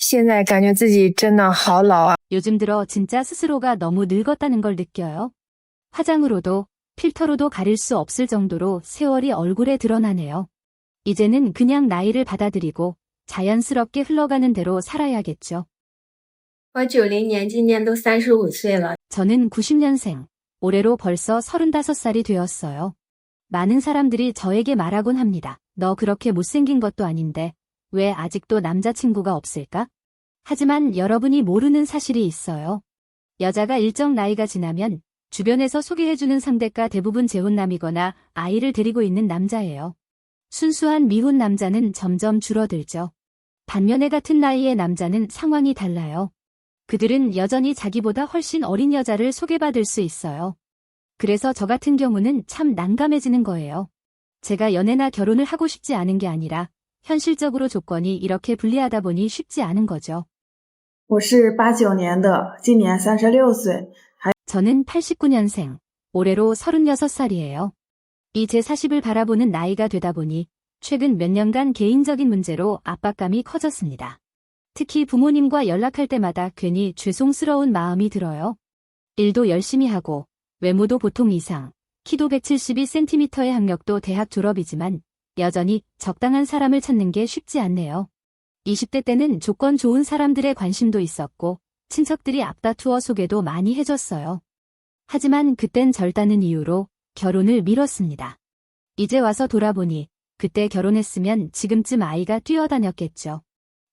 现在感觉自己真的好老啊。 요즘 들어 진짜 스스로가 너무 늙었다는 걸 느껴요. 화장으로도 필터로도 가릴 수 없을 정도로 세월이 얼굴에 드러나네요. 이제는 그냥 나이를 받아들이고 자연스럽게 흘러가는 대로 살아야겠죠. 我90年，今年都35岁了。 저는 90년생, 올해로 벌써 35살이 되었어요. 많은 사람들이 저에게 말하곤 합니다. 너 그렇게 못생긴 것도 아닌데 왜 아직도 남자친구가 없을까? 하지만 여러분이 모르는 사실이 있어요. 여자가 일정 나이가 지나면 주변에서 소개해주는 상대가 대부분 재혼남이거나 아이를 데리고 있는 남자예요. 순수한 미혼 남자는 점점 줄어들죠. 반면에 같은 나이의 남자는 상황이 달라요. 그들은 여전히 자기보다 훨씬 어린 여자를 소개받을 수 있어요. 그래서 저 같은 경우는 참 난감해지는 거예요. 제가 연애나 결혼을 하고 싶지 않은 게 아니라 현실적으로 조건이 이렇게 불리하다 보니 쉽지 않은 거죠. 我是89年的，今年36岁。 저는 89년생, 올해로 36살이에요. 이 제 40을 바라보는 나이가 되다 보니 최근 몇 년간 개인적인 문제로 압박감이 커졌습니다. 특히 부모님과 연락할 때마다 괜히 죄송스러운 마음이 들어요. 일도 열심히 하고 외모도 보통 이상, 키도 172cm의 학력도 대학 졸업이지만 여전히 적당한 사람을 찾는 게 쉽지 않네요. 20대 때는 조건 좋은 사람들의 관심도 있었고 친척들이 앞다투어 소개도 많이 해줬어요. 하지만 그땐 절다는 이유로 결혼을 미뤘습니다. 이제 와서 돌아보니 그때 결혼했으면 지금쯤 아이가 뛰어다녔겠죠.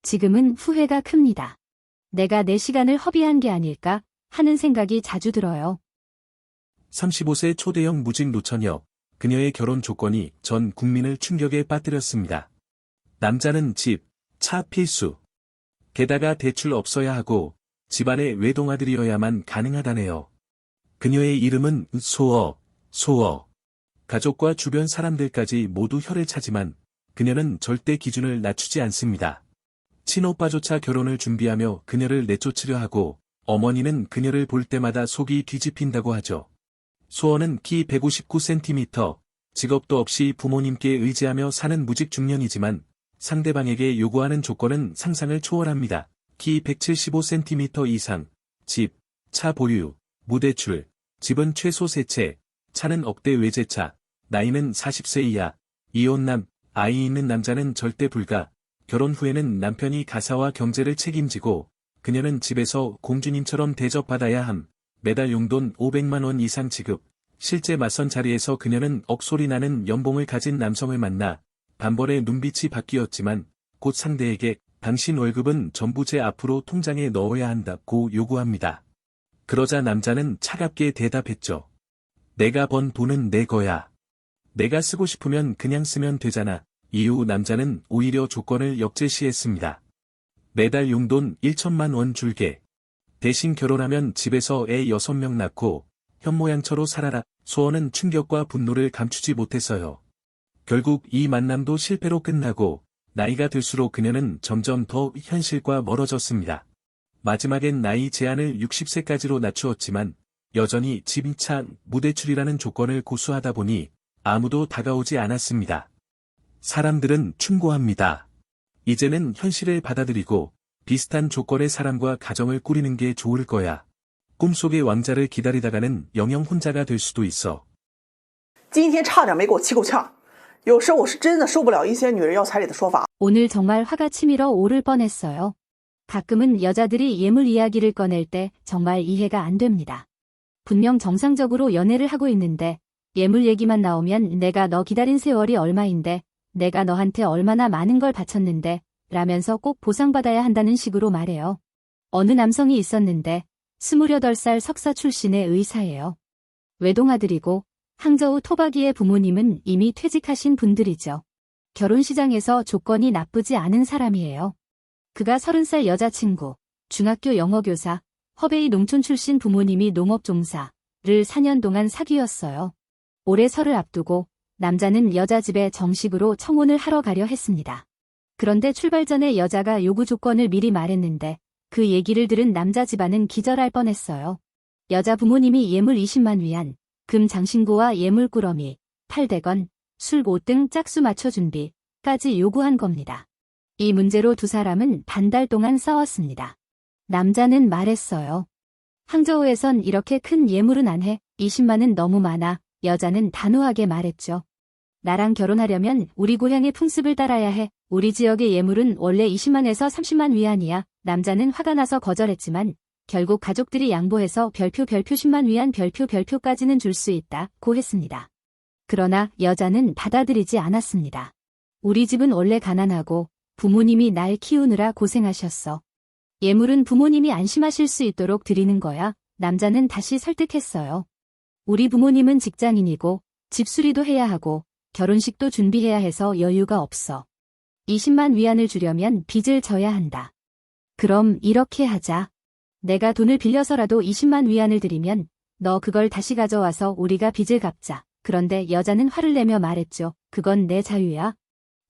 지금은 후회가 큽니다. 내가 내 시간을 허비한 게 아닐까 하는 생각이 자주 들어요. 35세 초대형 무직 노처녀, 그녀의 결혼 조건이 전 국민을 충격에 빠뜨렸습니다. 남자는 집, 차 필수. 게다가 대출 없어야 하고 집안의 외동아들이어야만 가능하다네요. 그녀의 이름은 소어. 가족과 주변 사람들까지 모두 혀를 차지만 그녀는 절대 기준을 낮추지 않습니다. 친오빠조차 결혼을 준비하며 그녀를 내쫓으려 하고 어머니는 그녀를 볼 때마다 속이 뒤집힌다고 하죠. 소어는 키 159cm, 직업도 없이 부모님께 의지하며 사는 무직 중년이지만 상대방에게 요구하는 조건은 상상을 초월합니다. 키 175cm 이상, 집, 차 보유, 무대출, 집은 최소 3채, 차는 억대 외제차, 나이는 40세 이하, 이혼남, 아이 있는 남자는 절대 불가. 결혼 후에는 남편이 가사와 경제를 책임지고 그녀는 집에서 공주님처럼 대접받아야 함. 매달 용돈 500만 원 이상 지급. 실제 맞선 자리에서 그녀는 억소리 나는 연봉을 가진 남성을 만나 반벌의 눈빛이 바뀌었지만 곧 상대에게 당신 월급은 전부 제 앞으로 통장에 넣어야 한다고 요구합니다. 그러자 남자는 차갑게 대답했죠. 내가 번 돈은 내 거야. 내가 쓰고 싶으면 그냥 쓰면 되잖아. 이후 남자는 오히려 조건을 역제시했습니다. 매달 용돈 1천만 원 줄게. 대신 결혼하면 집에서 애 6명 낳고 현모양처로 살아라. 소원은 충격과 분노를 감추지 못했어요. 결국 이 만남도 실패로 끝나고 나이가 들수록 그녀는 점점 더 현실과 멀어졌습니다. 마지막엔 나이 제한을 60세까지로 낮추었지만 여전히 집, 차, 무대출이라는 조건을 고수하다 보니 아무도 다가오지 않았습니다. 사람들은 충고합니다. 이제는 현실을 받아들이고 비슷한 조건의 사람과 가정을 꾸리는 게 좋을 거야. 꿈속의 왕자를 기다리다가는 영영 혼자가 될 수도 있어. 今天差点没给我气够呛。有时候我是真的受不了一些女人要彩礼的说法。 오늘 정말 화가 치밀어 오를 뻔했어요. 가끔은 여자들이 예물 이야기를 꺼낼 때 정말 이해가 안 됩니다. 분명 정상적으로 연애를 하고 있는데 예물 얘기만 나오면 내가 너 기다린 세월이 얼마인데 내가 너한테 얼마나 많은 걸 바쳤는데 라면서 꼭 보상받아야 한다는 식으로 말해요. 어느 남성이 있었는데 28살 석사 출신의 의사예요. 외동아들이고 항저우 토박이의 부모님은 이미 퇴직하신 분들이죠. 결혼시장에서 조건이 나쁘지 않은 사람이에요. 그가 30살 여자친구, 중학교 영어교사, 허베이 농촌 출신 부모님이 농업종사를 4년 동안 사귀었어요. 올해 설을 앞두고 남자는 여자 집에 정식으로 청혼을 하러 가려 했습니다. 그런데 출발 전에 여자가 요구 조건을 미리 말했는데 그 얘기를 들은 남자 집안은 기절할 뻔했어요. 여자 부모님이 예물 20만 위안, 금 장신구와 예물 꾸러미, 800원, 술, 옷 등 짝수 맞춰 준비까지 요구한 겁니다. 이 문제로 두 사람은 반달 동안 싸웠습니다. 남자는 말했어요. 항저우에선 이렇게 큰 예물은 안 해. 20만은 너무 많아. 여자는 단호하게 말했죠. 나랑 결혼하려면 우리 고향의 풍습을 따라야 해. 우리 지역의 예물은 원래 20만에서 30만 위안이야. 남자는 화가 나서 거절했지만 결국 가족들이 양보해서 별표 10만 위안 별표까지는 줄 수 있다고 했습니다. 그러나 여자는 받아들이지 않았습니다. 우리 집은 원래 가난하고 부모님이 날 키우느라 고생하셨어. 예물은 부모님이 안심하실 수 있도록 드리는 거야. 남자는 다시 설득했어요. 우리 부모님은 직장인이고 집수리도 해야 하고 결혼식도 준비해야 해서 여유가 없어. 20만 위안을 주려면 빚을 져야 한다. 그럼 이렇게 하자. 내가 돈을 빌려서라도 20만 위안을 드리면 너 그걸 다시 가져와서 우리가 빚을 갚자. 그런데 여자는 화를 내며 말했죠. 그건 내 자유야.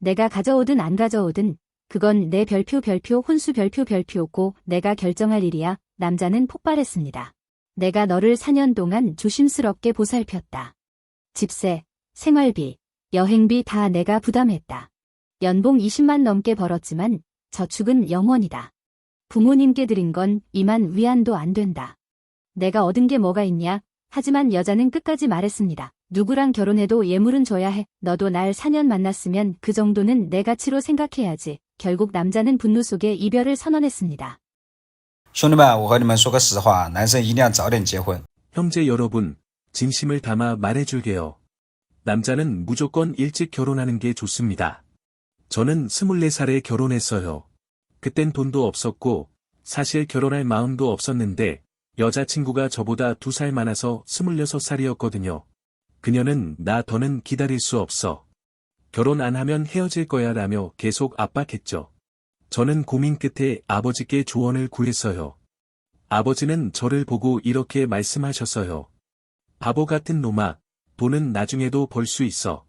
내가 가져오든 안 가져오든 그건 내 별표 혼수 별표고 내가 결정할 일이야. 남자는 폭발했습니다. 내가 너를 4년 동안 조심스럽게 보살폈다. 집세, 생활비, 여행비 다 내가 부담했다. 연봉 20만 넘게 벌었지만 저축은 0원이다. 부모님께 드린 건 2만 위안도 안 된다. 내가 얻은 게 뭐가 있냐? 하지만 여자는 끝까지 말했습니다. 누구랑 결혼해도 예물은 줘야 해. 너도 날 4년 만났으면 그 정도는 내 가치로 생각해야지. 결국 남자는 분노 속에 이별을 선언했습니다. 兄弟们，我和你们说个实话，男生一定要早点结婚。 형제 여러분, 진심을 담아 말해줄게요. 남자는 무조건 일찍 결혼하는 게 좋습니다. 저는 24살에 결혼했어요. 그땐 돈도 없었고 사실 결혼할 마음도 없었는데 여자친구가 저보다 2살 많아서 26살이었거든요. 그녀는 나 더는 기다릴 수 없어. 결혼 안 하면 헤어질 거야 라며 계속 압박했죠. 저는 고민 끝에 아버지께 조언을 구했어요. 아버지는 저를 보고 이렇게 말씀하셨어요. 바보 같은 놈아, 돈은 나중에도 벌 수 있어.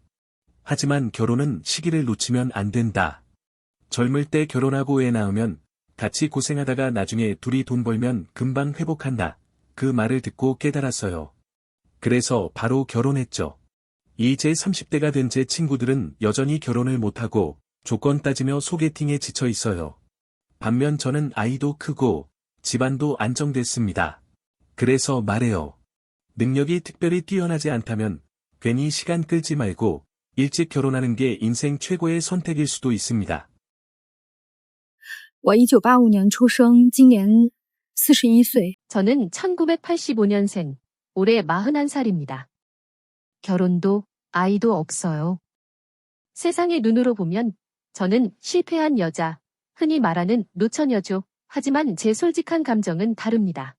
하지만 결혼은 시기를 놓치면 안 된다. 젊을 때 결혼하고 애 낳으면 같이 고생하다가 나중에 둘이 돈 벌면 금방 회복한다. 그 말을 듣고 깨달았어요. 그래서 바로 결혼했죠. 이제 30대가 된 제 친구들은 여전히 결혼을 못하고 조건 따지며 소개팅에 지쳐 있어요. 반면 저는 아이도 크고 집안도 안정됐습니다. 그래서 말해요. 능력이 특별히 뛰어나지 않다면 괜히 시간 끌지 말고 일찍 결혼하는 게 인생 최고의 선택일 수도 있습니다. 我1985年出生，今年41岁。 저는 1985년생, 올해 41살입니다. 결혼도 아이도 없어요. 세상의 눈으로 보면 저는 실패한 여자, 흔히 말하는 노처녀죠. 하지만 제 솔직한 감정은 다릅니다.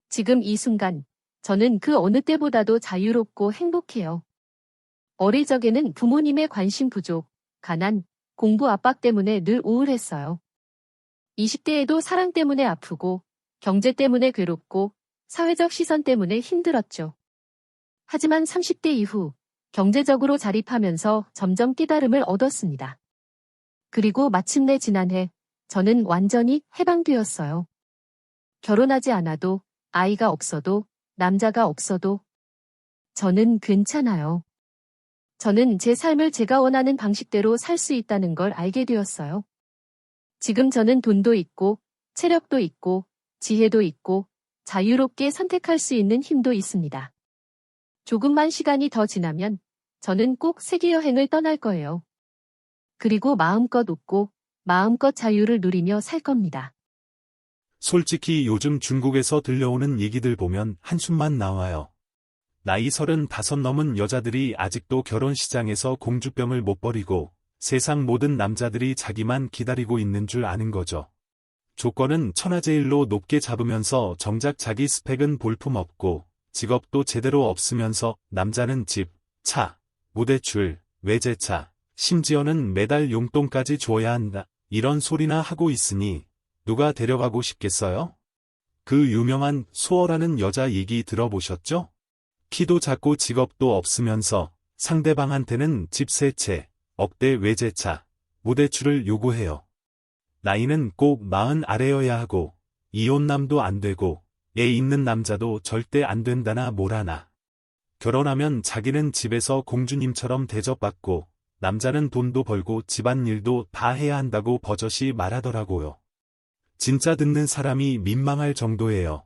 지금 이 순간, 저는 그 어느 때보다도 자유롭고 행복해요. 어릴 적에는 부모님의 관심 부족, 가난, 공부 압박 때문에 늘 우울했어요. 20대에도 사랑 때문에 아프고, 경제 때문에 괴롭고, 사회적 시선 때문에 힘들었죠. 하지만 30대 이후, 경제적으로 자립하면서 점점 깨달음을 얻었습니다. 그리고 마침내 지난해, 저는 완전히 해방되었어요. 결혼하지 않아도, 아이가 없어도, 남자가 없어도, 저는 괜찮아요. 저는 제 삶을 제가 원하는 방식대로 살 수 있다는 걸 알게 되었어요. 지금 저는 돈도 있고, 체력도 있고, 지혜도 있고, 자유롭게 선택할 수 있는 힘도 있습니다. 조금만 시간이 더 지나면 저는 꼭 세계여행을 떠날 거예요. 그리고 마음껏 웃고 마음껏 자유를 누리며 살 겁니다. 솔직히 요즘 중국에서 들려오는 얘기들 보면 한숨만 나와요. 나이 35 넘은 여자들이 아직도 결혼 시장에서 공주병을 못 버리고 세상 모든 남자들이 자기만 기다리고 있는 줄 아는 거죠. 조건은 천하제일로 높게 잡으면서 정작 자기 스펙은 볼품없고 직업도 제대로 없으면서 남자는 집, 차, 무대출, 외제차, 심지어는 매달 용돈까지 줘야 한다. 이런 소리나 하고 있으니 누가 데려가고 싶겠어요? 그 유명한 소어라는 여자 얘기 들어보셨죠? 키도 작고 직업도 없으면서 상대방한테는 집 3채, 억대 외제차, 무대출을 요구해요. 나이는 꼭 40 아래여야 하고 이혼남도 안 되고 애 있는 남자도 절대 안 된다나 뭐라나. 결혼하면 자기는 집에서 공주님처럼 대접받고 남자는 돈도 벌고 집안일도 다 해야 한다고 버젓이 말하더라고요. 진짜 듣는 사람이 민망할 정도예요.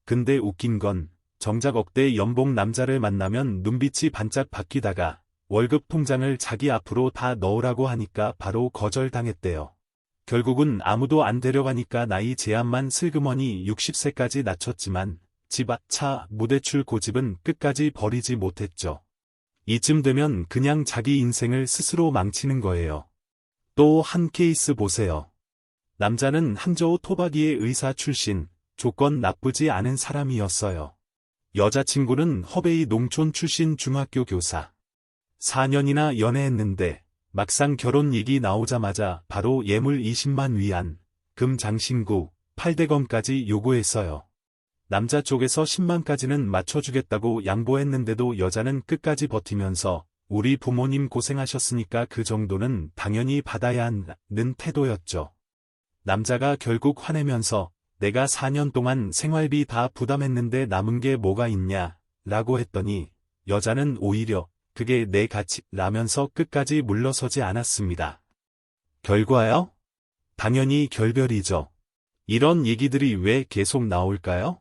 근데 웃긴 건 정작 억대 연봉 남자를 만나면 눈빛이 반짝 바뀌다가 월급 통장을 자기 앞으로 다 넣으라고 하니까 바로 거절당했대요. 결국은 아무도 안 데려가니까 나이 제한만 슬그머니 60세까지 낮췄지만 집, 차, 무대출 고집은 끝까지 버리지 못했죠. 이쯤 되면 그냥 자기 인생을 스스로 망치는 거예요. 또 한 케이스 보세요. 남자는 항저우 토박이의 의사 출신, 조건 나쁘지 않은 사람이었어요. 여자친구는 허베이 농촌 출신 중학교 교사. 4년이나 연애했는데 막상 결혼 얘기 나오자마자 바로 예물 20만 위안, 금 장신구, 8대검까지 요구했어요. 남자 쪽에서 10만까지는 맞춰주겠다고 양보했는데도 여자는 끝까지 버티면서 우리 부모님 고생하셨으니까 그 정도는 당연히 받아야 한다는 태도였죠. 남자가 결국 화내면서 내가 4년 동안 생활비 다 부담했는데 남은 게 뭐가 있냐 라고 했더니 여자는 오히려 그게 내 가치라면서 끝까지 물러서지 않았습니다. 결과요? 당연히 결별이죠. 이런 얘기들이 왜 계속 나올까요?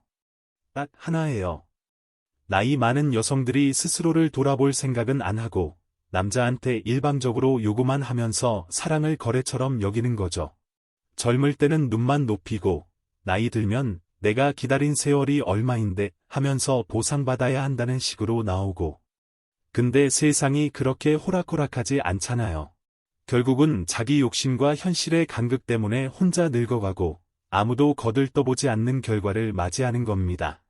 딱 하나예요. 나이 많은 여성들이 스스로를 돌아볼 생각은 안 하고 남자한테 일방적으로 요구만 하면서 사랑을 거래처럼 여기는 거죠. 젊을 때는 눈만 높이고 나이 들면 내가 기다린 세월이 얼마인데 하면서 보상받아야 한다는 식으로 나오고. 근데 세상이 그렇게 호락호락하지 않잖아요. 결국은 자기 욕심과 현실의 간극 때문에 혼자 늙어가고 아무도 거들떠보지 않는 결과를 맞이하는 겁니다.